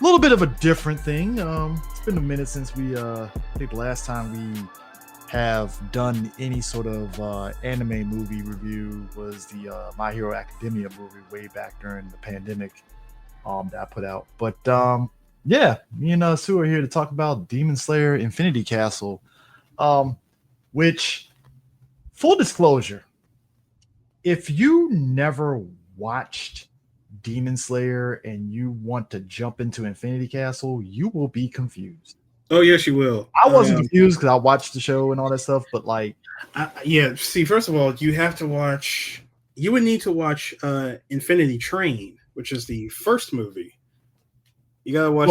A little bit of a different thing. It's been a minute since I think the last time we have done any sort of anime movie review was the My Hero Academia movie way back during the pandemic that I put out. But yeah, me and Sue are here to talk about Demon Slayer Infinity Castle, which, full disclosure, if you never watched Demon Slayer and you want to jump into Infinity Castle, you will be confused. Oh, yes, you will. I wasn't confused because I watched the show and all that stuff, but like, yeah. See, first of all, you would need to watch Infinity Train, which is the first movie. You gotta watch.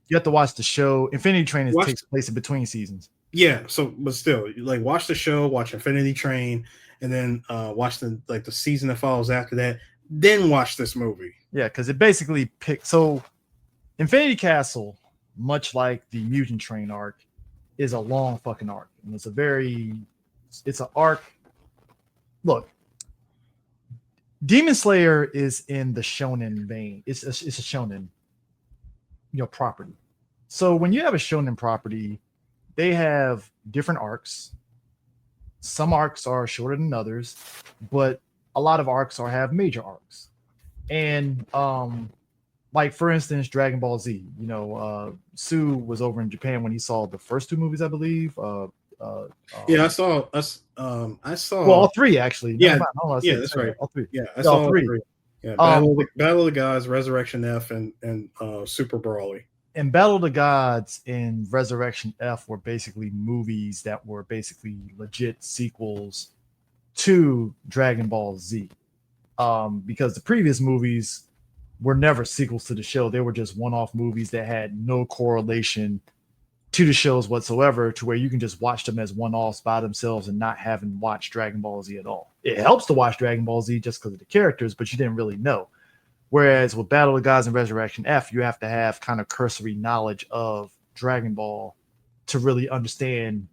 You have to watch the show. Infinity Train takes place in between seasons. Yeah, but still, like, watch the show, watch Infinity Train, and then watch the season that follows after that. Then watch this movie. Yeah, because it basically picks. So, Infinity Castle, much like the Mutant Train arc, is a long fucking arc, and it's an arc. Look, Demon Slayer is in the shonen vein. It's a shonen, property. So when you have a shonen property, they have different arcs. Some arcs are shorter than others, but a lot of arcs have major arcs. And like, for instance, Dragon Ball Z. Sue was over in Japan when he saw the first two movies, I believe. Yeah, I saw. Well, all three actually. Yeah, that's right. All three. Yeah, I saw all three. Yeah, Battle of the Gods, Resurrection F, and Super Brawly. And Battle of the Gods and Resurrection F were basically movies that were basically legit sequels to Dragon Ball Z. Because the previous movies were never sequels to the show. They were just one-off movies that had no correlation to the shows whatsoever, to where you can just watch them as one-offs by themselves and not having watched Dragon Ball Z at all. It helps to watch Dragon Ball Z just because of the characters, but you didn't really know. Whereas with Battle of the Gods and Resurrection F, you have to have kind of cursory knowledge of Dragon Ball to really understand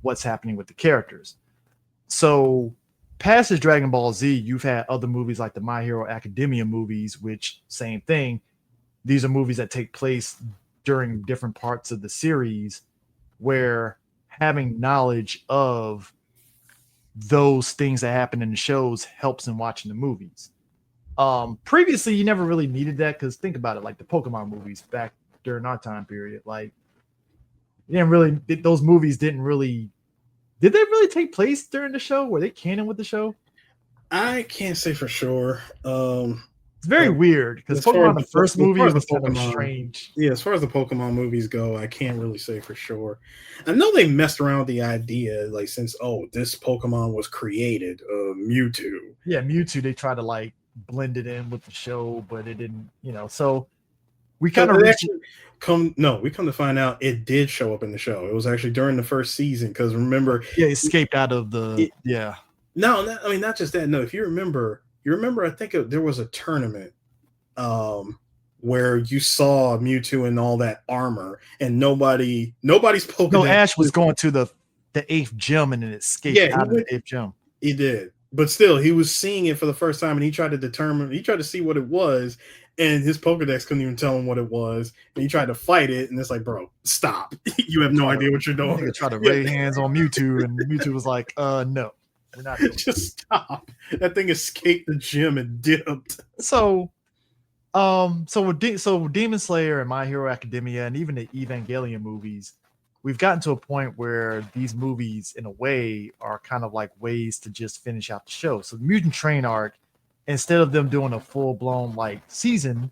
what's happening with the characters. So past this Dragon Ball Z, you've had other movies like the My Hero Academia movies, which, same thing. These are movies that take place during different parts of the series, where having knowledge of those things that happen in the shows helps in watching the movies. Previously, you never really needed that, because think about it, like the Pokemon movies back during our time period, like, those movies did they really take place during the show? Were they canon with the show? I can't say for sure. It's very weird, because Pokemon, the first movie, was kind of strange. Yeah, as far as the Pokemon movies go, I can't really say for sure. I know they messed around with the idea, like, since this Pokemon was created, Mewtwo. Yeah, Mewtwo, they tried to blend it in with the show, but it didn't, so we kind of come to find out it did show up in the show. It was actually during the first season, because remember, it escaped out of the not just that. No, if you remember, I think there was a tournament where you saw Mewtwo in all that armor, and nobody's Pokemon. No, Ash was going to the 8th gym, and then it escaped out of the 8th gym. He did. But still, he was seeing it for the first time, and he tried to see what it was, and his Pokedex couldn't even tell him what it was. And he tried to fight it, and it's like, bro, stop. You have no idea what you're doing. He tried to lay hands on Mewtwo, and Mewtwo was like, no, we're not doing just stop. That thing escaped the gym and dipped. So with Demon Slayer and My Hero Academia, and even the Evangelion movies, we've gotten to a point where these movies, in a way, are kind of like ways to just finish out the show. So the Mutant Train arc, instead of them doing a full-blown season,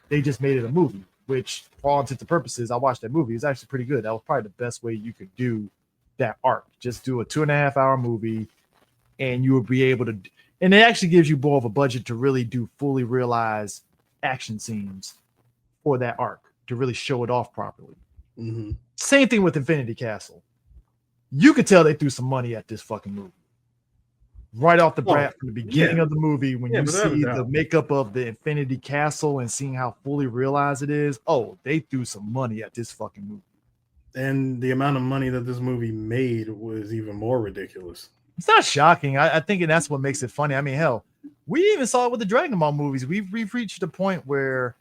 they just made it a movie, which, for all intents and purposes, I watched that movie. It's actually pretty good. That was probably the best way you could do that arc. Just do a 2.5-hour movie, and you would be able to, and it actually gives you more of a budget to really do fully realized action scenes for that arc, to really show it off properly. Mm-hmm. Same thing with Infinity Castle. You could tell they threw some money at this fucking movie. right off the Oh, bat from the beginning yeah. of the movie when Yeah, you without a see the doubt. makeup of the Infinity Castle and seeing how fully realized it is. Oh, they threw some money at this fucking movie. And the amount of money that this movie made was even more ridiculous. It's not shocking. I think that's what makes it funny. I mean, hell, we even saw it with the Dragon Ball movies. We've reached a point where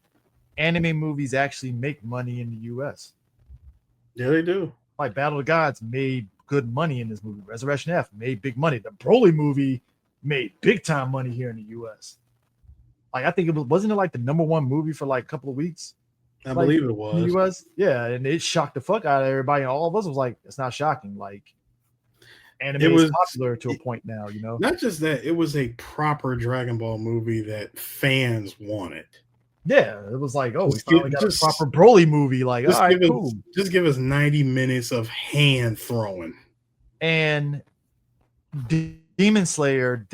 anime movies actually make money in the US. Yeah, they do. Like Battle of the Gods made good money in this movie. Resurrection F made big money. The Broly movie made big time money here in the US. Like I think it wasn't it like the number one movie for like a couple of weeks? I Like believe it in the was. US? Yeah, and it shocked the fuck out of everybody. And all of us was like, it's not shocking. Like anime It is was popular to a point now, you know? not just that, it was a proper Dragon Ball movie that fans wanted. Yeah, it was like, oh, we Just finally give, got a proper Broly movie. Like, all just right, give us cool. just give us 90 minutes of hand throwing. And Demon Slayer,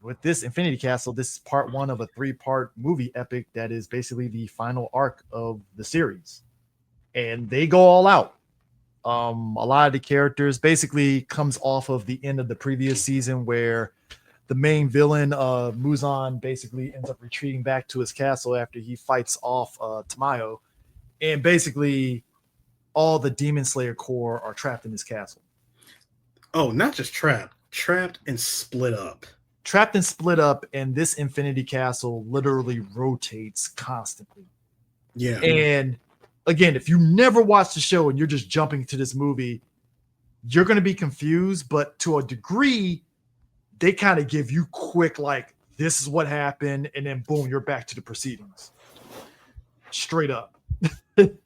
with this Infinity Castle, this is part one of a 3-part movie epic that is basically the final arc of the series. And they go all out. A lot of the characters basically comes off of the end of the previous season where the main villain, Muzan, basically ends up retreating back to his castle after he fights off Tamayo. And basically all the Demon Slayer core are trapped in his castle. Oh, not just trapped and split up. Trapped and split up, and this Infinity Castle literally rotates constantly. Yeah. And again, if you never watched the show and you're just jumping to this movie, you're going to be confused, but to a degree, they kind of give you quick, like, this is what happened, and then boom, you're back to the proceedings. Straight up.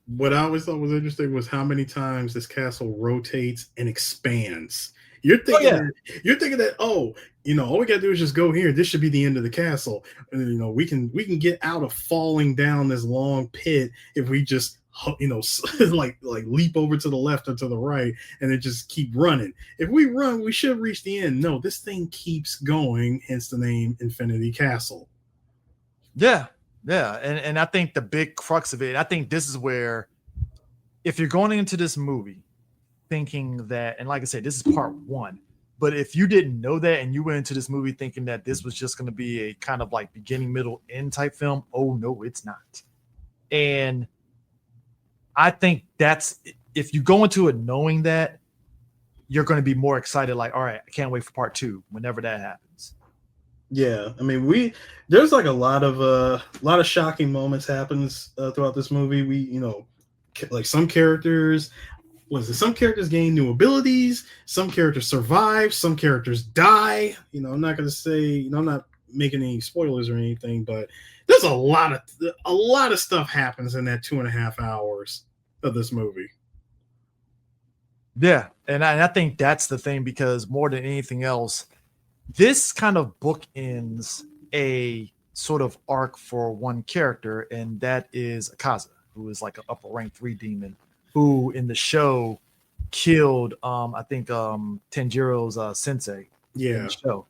What I always thought was interesting was how many times this castle rotates and expands. You're thinking, oh, all we gotta do is just go here. This should be the end of the castle. And, we can get out of falling down this long pit if we just like leap over to the left or to the right and then just keep running. If we run, we should reach the end. No, this thing keeps going, hence the name Infinity Castle. Yeah. And I think the big crux of it, I think this is where, if you're going into this movie thinking that, and like I said, this is part one, but if you didn't know that and you went into this movie thinking that this was just going to be a kind of like beginning, middle, end type film, oh no, it's not. And I think that's, if you go into it knowing that, you're going to be more excited, like, all right, I can't wait for part two whenever that happens. Yeah, I mean, there's like a lot of shocking moments happens throughout this movie. We, like some characters gain new abilities, some characters survive, some characters die. I'm not gonna say, I'm not making any spoilers or anything, but there's a lot of stuff happens in that 2.5 hours of this movie. Yeah, and I think that's the thing, because more than anything else, this kind of bookends a sort of arc for one character, and that is Akaza, who is like an upper rank 3 demon, who in the show killed I think Tanjiro's sensei. Yeah. In the show.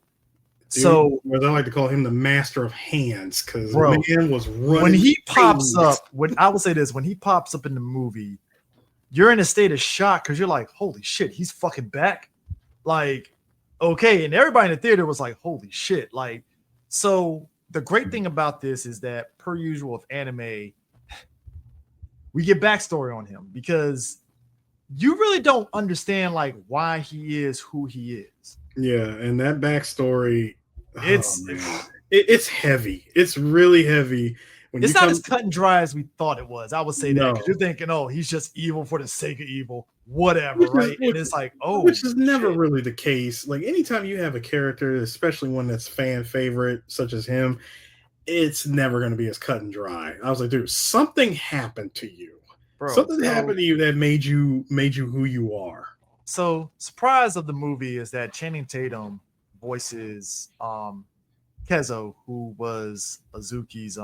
Dude, so I like to call him the master of hands, because bro, man was running. When he pops up, I will say this, when he pops up in the movie, you're in a state of shock because you're like, holy shit, he's fucking back. Like, okay. And everybody in the theater was like, holy shit. Like, so the great thing about this is that, per usual of anime, we get backstory on him, because you really don't understand like why he is who he is. Yeah, and that backstory, it's heavy. It's really heavy. It's not as cut and dry as we thought it was. I would say that, because you're thinking, oh, he's just evil for the sake of evil, whatever, right? And it's like, oh, which is never really the case. Like, anytime you have a character, especially one that's fan favorite, such as him, it's never going to be as cut and dry. I was like, dude, something happened to you. Bro, something happened to you that made you who you are. So, surprise of the movie is that Channing Tatum voices Kezo, who was Azuki's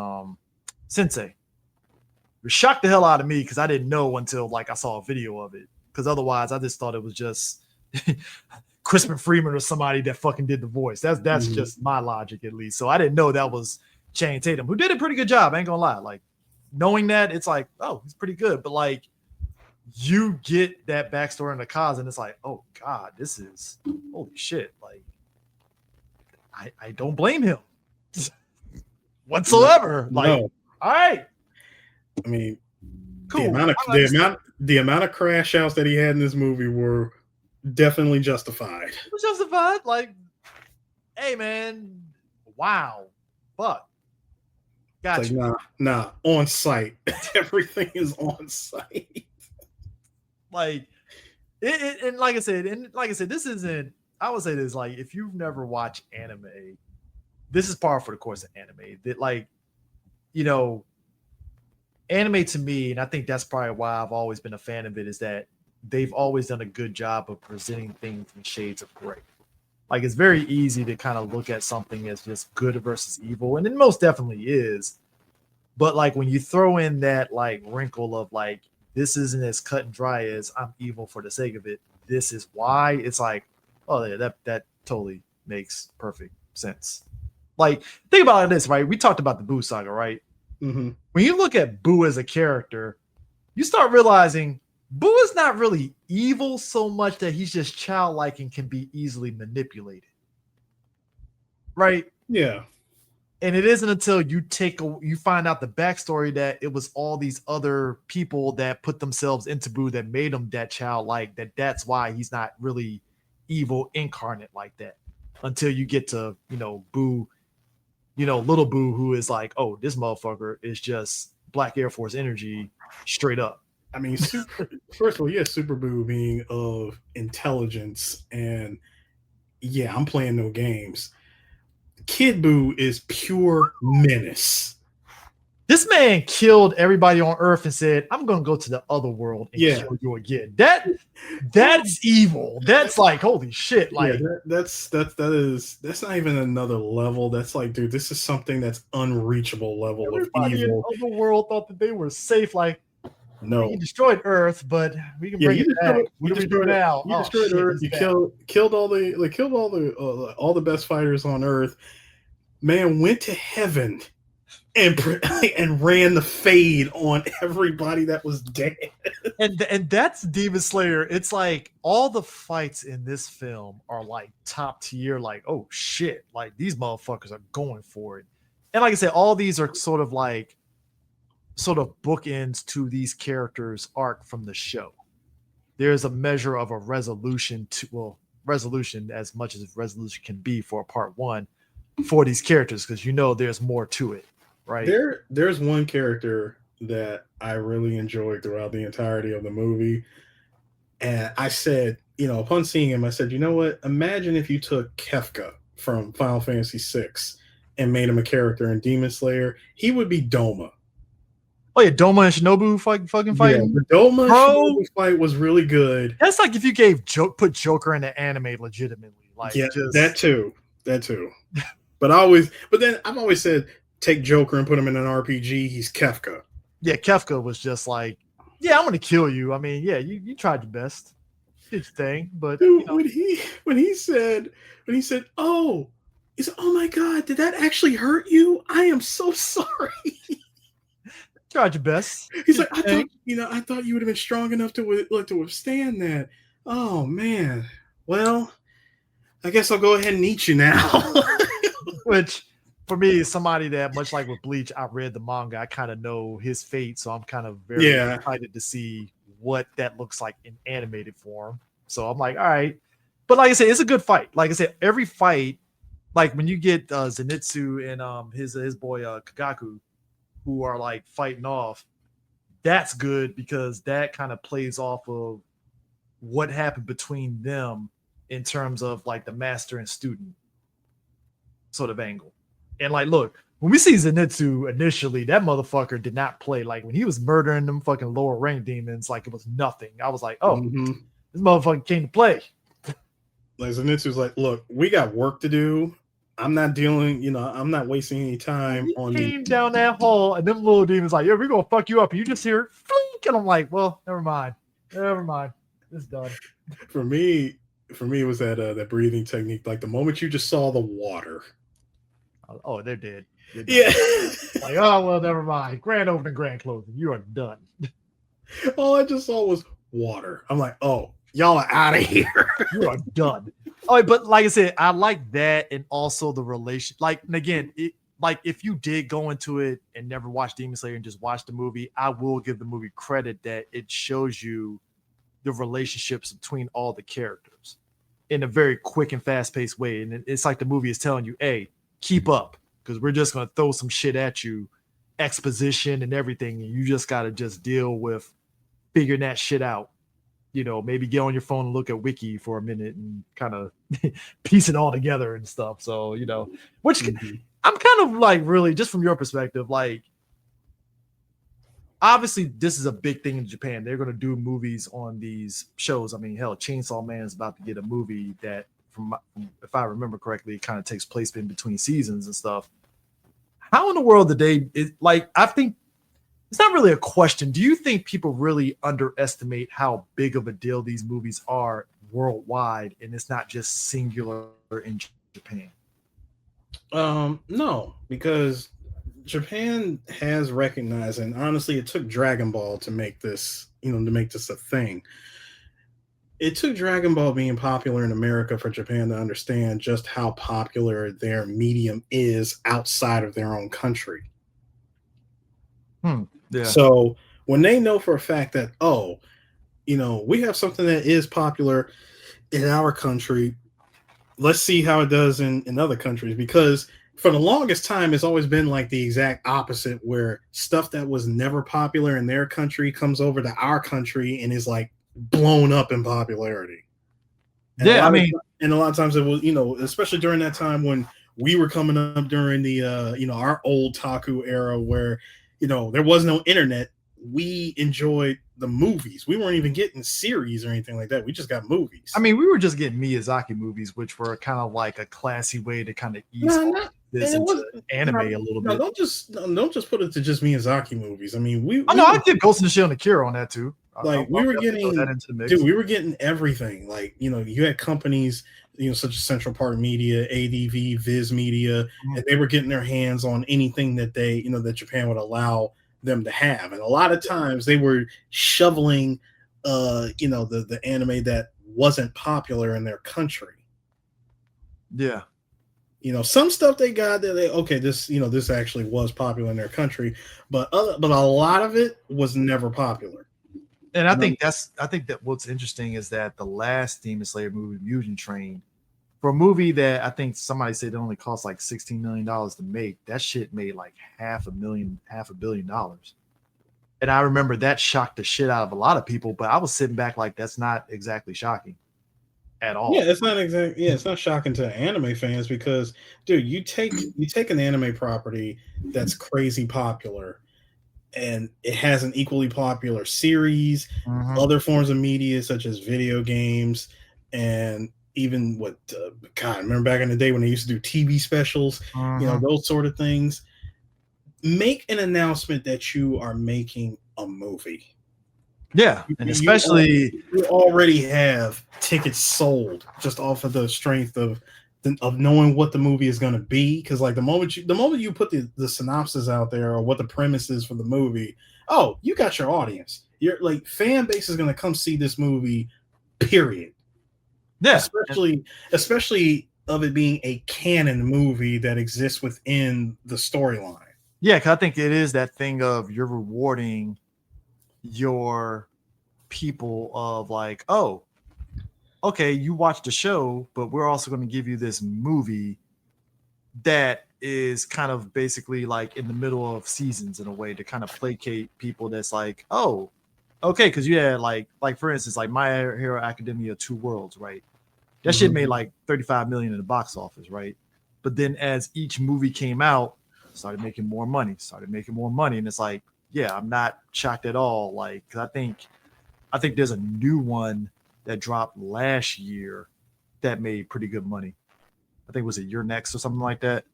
sensei. It shocked the hell out of me, because I didn't know until like I saw a video of it, because otherwise I just thought it was just Crispin Freeman or somebody that fucking did the voice. That's just my logic, at least. So I didn't know that was Channing Tatum, who did a pretty good job. I ain't gonna lie. Like, knowing that, it's like, oh, he's pretty good. But like, you get that backstory in the cause, and it's like, oh god, this is holy shit. Like, I don't blame him whatsoever. No. Like, all right, I mean, cool. the amount of crash outs that he had in this movie were definitely justified. It was justified. Like, hey man, wow, fuck. Gotcha. Like, nah, on site. Everything is on site. Like, and like I said, this isn't. I would say this, like, if you've never watched anime, this is par for the course of anime. That, like, you know, anime to me, and I think that's probably why I've always been a fan of it, is that they've always done a good job of presenting things in shades of gray. Like, it's very easy to kind of look at something as just good versus evil, and it most definitely is. But like when you throw in that like wrinkle of like, this isn't as cut and dry as I'm evil for the sake of it, this is why, it's like, oh yeah, that totally makes perfect sense. Like, think about this, right? We talked about the Boo saga, right? Mm-hmm. When you look at Boo as a character, you start realizing Boo is not really evil so much that he's just childlike and can be easily manipulated. Right? Yeah. And it isn't until you find out the backstory that it was all these other people that put themselves into Boo that made him that childlike, that's why he's not really evil incarnate like that. Until you get to, Boo, little Boo, who is like, oh, this motherfucker is just Black Air Force energy straight up. I mean, first of all, yeah, Super Boo being of intelligence, and yeah, I'm playing no games. Kid Boo is pure menace. This man killed everybody on Earth and said, I'm gonna go to the other world and kill you again. That's evil. That's like, holy shit. Like, yeah, that's not even another level. That's like, dude, this is something that's unreachable level of evil. In the other world thought that they were safe. Like, no, he destroyed Earth, but we can bring it back. What do we do now? You destroyed Earth. You killed all the best fighters on Earth. Man went to heaven and ran the fade on everybody that was dead. And that's Demon Slayer. It's like all the fights in this film are like top tier. Like, oh shit! Like, these motherfuckers are going for it. And like I said, all these are sort of bookends to these characters' arc from the show. There's a measure of a resolution as much as resolution can be for a part one for these characters, because there's more to it, right? There's one character that I really enjoyed throughout the entirety of the movie, and I said, upon seeing him, I said, you know what? Imagine if you took Kefka from Final Fantasy VI and made him a character in Demon Slayer. He would be Doma. Oh yeah, Doma and Shinobu fucking fighting. Yeah, the Doma and Shinobu fight was really good. That's like if you put Joker in the anime legitimately. Like, yeah, that too. But then I've always said, take Joker and put him in an RPG. He's Kefka. Yeah, Kefka was just like, yeah, I'm gonna kill you. I mean, yeah, you tried your best, did your thing, but dude, when he said, oh, he said, oh my god, did that actually hurt you? I am so sorry. Tried your best. He's like, I thought you would have been strong enough to withstand that. Oh man, well, I guess I'll go ahead and eat you now. Which, for me, is somebody that, much like with Bleach, I read the manga. I kind of know his fate, so I'm kind of very excited to see what that looks like in animated form. So I'm like, all right. But like I said, it's a good fight. Like I said, every fight, like when you get Zenitsu and his boy Kagaku, who are like fighting off, that's good because that kind of plays off of what happened between them in terms of like the master and student sort of angle. And like, look, when we see Zenitsu initially, that motherfucker did not play. Like, when he was murdering them fucking lower rank demons like it was nothing, I was like, oh, this motherfucker came to play. Like, Zenitsu's like, look, we got work to do. I'm not wasting any time on came down that hall, and them little demons like, yeah, we're gonna fuck you up. And you just hear flink, and I'm like, well, never mind. It's done. For me, it was that breathing technique. Like, the moment you just saw the water. Oh, they're dead. Yeah. Like, oh, well, never mind. Grand opening, grand closing. You are done. All I just saw was water. I'm like, oh, Y'all are out of here. You are done. Oh, but like I said, I like that, and also the relation. Like, and again, like if you did go into it and never watch Demon Slayer and just watch the movie, I will give the movie credit that it shows you the relationships between all the characters in a very quick and fast paced way. And it's like the movie is telling you, hey, keep up, because we're just going to throw some shit at you, exposition and everything. And you just got to just deal with figuring that shit out. You know, maybe get on your phone and look at Wiki for a minute and kind of piece it all together and stuff. So, you know, which I'm kind of like, really, just from your perspective, like, obviously this is a big thing in Japan. They're going to do movies on these shows. I mean, hell, Chainsaw Man is about to get a movie that, from if I remember correctly, it kind of takes place in between seasons and stuff. How in the world did they, like, I think it's not really a question. Do you think people really underestimate how big of a deal these movies are worldwide, and it's not just singular in Japan? No, because Japan has recognized, and honestly, it took Dragon Ball to make this, to make this a thing. It took Dragon Ball being popular in America for Japan to understand just how popular their medium is outside of their own country. Yeah. So when they know for a fact that, we have something that is popular in our country, let's see how it does in other countries. Because for the longest time, it's always been like the exact opposite, where stuff that was never popular in their country comes over to our country and is like blown up in popularity. And yeah, and a lot of times it was, especially during that time when we were coming up during the, our old Taku era, where, there was no internet. We enjoyed the movies. We weren't even getting series or anything like that. We just got movies. I mean, we were just getting Miyazaki movies, which were kind of like a classy way to kind of ease this into anime a little bit. Don't just put it to just Miyazaki movies. I mean, I did Ghost in the Shell and Akira on that too. Like we were getting everything. Like, you had companies, such as Central Park Media, ADV, Viz Media, and they were getting their hands on anything that they, that Japan would allow them to have. And a lot of times they were shoveling, the anime that wasn't popular in their country. Yeah. Some stuff they got that this actually was popular in their country, but a lot of it was never popular. And I think that what's interesting is that the last Demon Slayer movie, Mugen Train, for a movie that I think somebody said it only cost like $16 million to make, that shit made like $500 million. And I remember that shocked the shit out of a lot of people, but I was sitting back like, that's not exactly shocking at all. Yeah, it's not exactly. Yeah, it's not shocking to anime fans because, dude, you take an anime property that's crazy popular, and it has an equally popular series, other forms of media such as video games, and even remember back in the day when they used to do TV specials, those sort of things. Make an announcement that you are making a movie. Yeah, and especially you already have tickets sold just off of the strength of knowing what the movie is going to be. Because like the moment you put the synopsis out there or what the premise is for the movie, you got your audience. Your like fan base is going to come see this movie. Period. Yeah, especially of it being a canon movie that exists within the storyline. Yeah, because I think it is that thing of you're rewarding your people of like, oh, okay, you watched the show, but we're also going to give you this movie that is kind of basically like in the middle of seasons in a way to kind of placate people. That's like, oh, okay, because you had like for instance, like My Hero Academia 2 Worlds, right? That shit made like 35 million in the box office, right? But then as each movie came out, started making more money, and it's like, yeah, I'm not shocked at all. Like, 'cause I think there's a new one that dropped last year that made pretty good money. I think it was Your Next or something like that.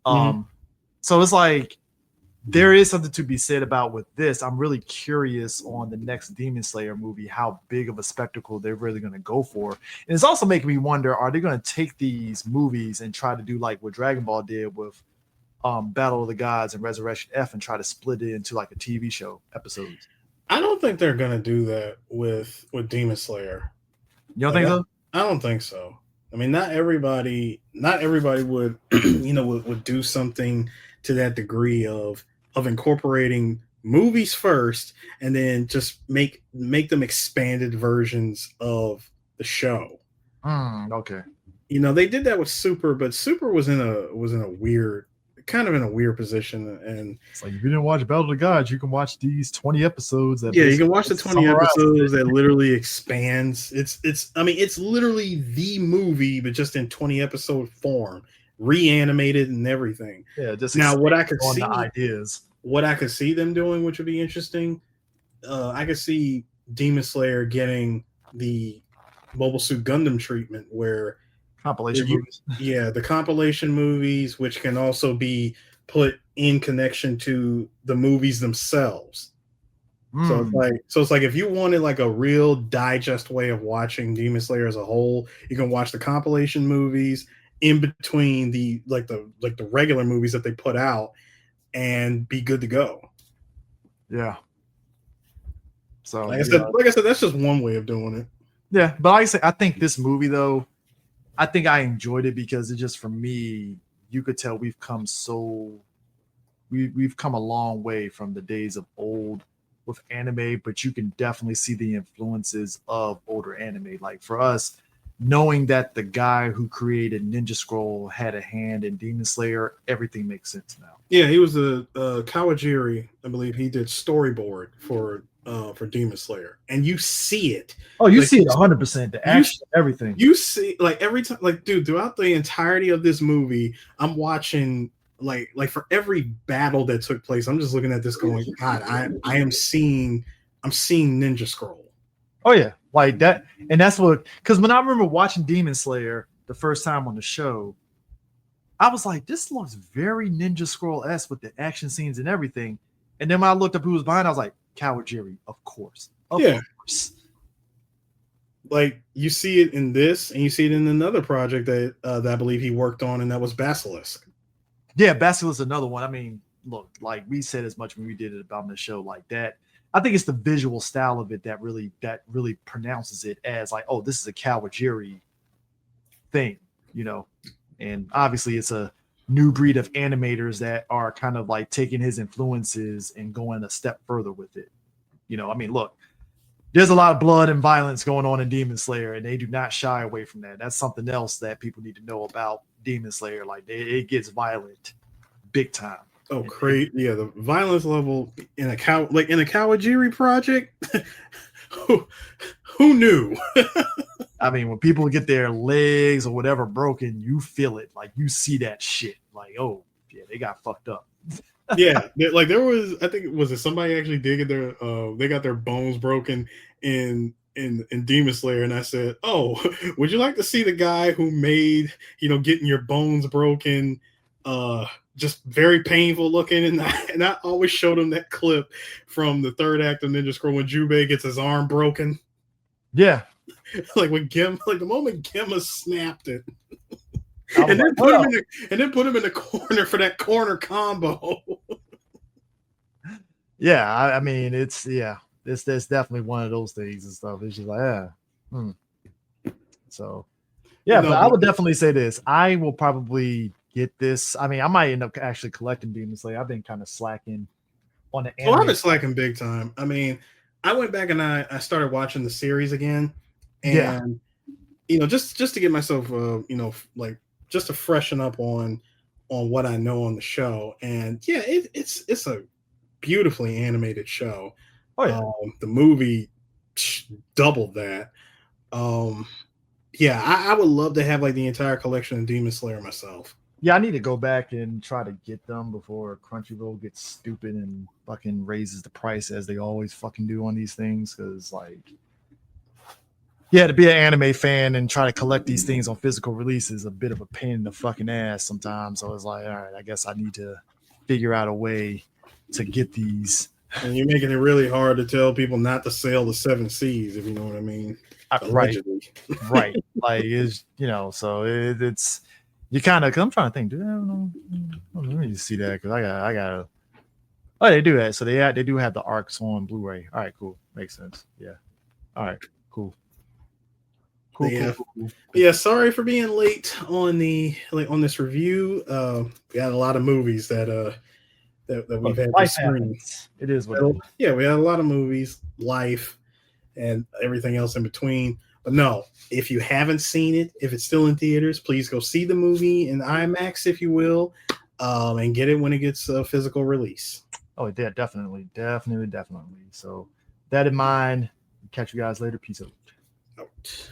So it's like there is something to be said about with this. I'm really curious on the next Demon Slayer movie, how big of a spectacle they're really going to go for. And it's also making me wonder, are they going to take these movies and try to do like what Dragon Ball did with Battle of the Gods and Resurrection F and try to split it into like a TV show episodes? I don't think they're gonna do that with Demon Slayer. You don't Like think so? I don't think so. I mean, not everybody would would do something to that degree of incorporating movies first and then just make them expanded versions of the show. Okay. They did that with Super, but Super was in a weird kind of in a weird position. And It's like if you didn't watch Battle of the Gods, you can watch these 20 episodes that yeah, you can basically watch the 20 summarizes episodes it. that literally expands. It's I mean, it's literally the movie, but just in 20 episode form, reanimated and everything. Yeah, just Now, expand on the ideas. what I could see them doing, which would be interesting, I could see Demon Slayer getting the Mobile Suit Gundam treatment, where Compilation movies. yeah, the compilation movies, which can also be put in connection to the movies themselves. So it's like if you wanted like a real digest way of watching Demon Slayer as a whole, you can watch the compilation movies in between the regular movies that they put out and be good to go. Yeah. So Like I said, yeah. that's just one way of doing it. Yeah. But like I say, I think this movie though, I think I enjoyed it because it just for me, you could tell we've come we've come a long way from the days of old with anime, but you can definitely see the influences of older anime. Like for us, knowing that the guy who created Ninja Scroll had a hand in Demon Slayer, everything makes sense now. Yeah, he was a Kawajiri, I believe. He did storyboard for Demon Slayer, and you see it. Oh, you Like see it 100%. The you action, everything. you see like every time, like dude, throughout the entirety of this movie, I'm watching like for every battle that took place, I'm just looking at this going, God, I'm seeing Ninja Scroll. Oh yeah, like that, and that's what. Because when I remember watching Demon Slayer the first time on the show, I was like, this looks very Ninja Scroll-esque with the action scenes and everything. And then when I looked up who was behind, I was like, Kawajiri, of course. Of Yeah, course. like you see it in this, and you see it in another project that I believe he worked on, and that was Basilisk. Yeah, Basilisk is another one. I mean, look, like we said as much when we did it about the show, like that. I think it's the visual style of it that really pronounces it as like, oh, this is a Kawajiri thing, you know. And obviously it's a new breed of animators that are kind of like taking his influences and going a step further with it. You know, I mean, look, there's a lot of blood and violence going on in Demon Slayer, and they do not shy away from that. That's something else that people need to know about Demon Slayer. Like it gets violent big time. Oh, great! Yeah, the violence level in a Kawajiri project. who, who knew? I mean, when people get their legs or whatever broken, you feel it. Like you see that shit. Like, oh yeah, they got fucked up. Yeah, like there was, I think, was it somebody actually digging their they got their bones broken in Demon Slayer, and I said, oh, would you like to see the guy who made getting your bones broken just very painful looking? And I always showed him that clip from the third act of Ninja Scroll when Jubei gets his arm broken. Yeah. Like when like the moment Gemma snapped it. And then like, put him in the corner for that corner combo. Yeah, I mean, it's definitely one of those things and stuff. It's just like, So, yeah, but I would definitely say this. I will probably get this. I mean, I might end up actually collecting Demon Slayer. I've been kind of slacking on the anime. I've been slacking big time. I mean, I went back and I started watching the series again, and just to get myself, like just to freshen up on what I know on the show. And yeah, it's a beautifully animated show. Oh yeah. The movie doubled that. Yeah, I would love to have like the entire collection of Demon Slayer myself. Yeah, I need to go back and try to get them before Crunchyroll gets stupid and fucking raises the price as they always fucking do on these things. Because like, yeah, to be an anime fan and try to collect these things on physical release is a bit of a pain in the fucking ass sometimes. So it's like, all right, I guess I need to figure out a way to get these. And you're making it really hard to tell people not to sail the 7 seas, if you know what I mean. Right. Like is so it's you kind of. I'm trying to think. Do I don't know? Let me see that because I got. Oh, they do that. So they do have the arcs on Blu-ray. All right, cool. Makes sense. Yeah. All right, cool. Cool, Yeah. cool, cool. Yeah, sorry for being late on this review. We had a lot of movies that we've had to Life screen. happens. It is what it is. Yeah, we had a lot of movies, life, and everything else in between. But no, if you haven't seen it, if it's still in theaters, please go see the movie in IMAX, if you will, and get it when it gets a physical release. Oh, yeah, definitely. So that in mind, catch you guys later. Peace out. Out.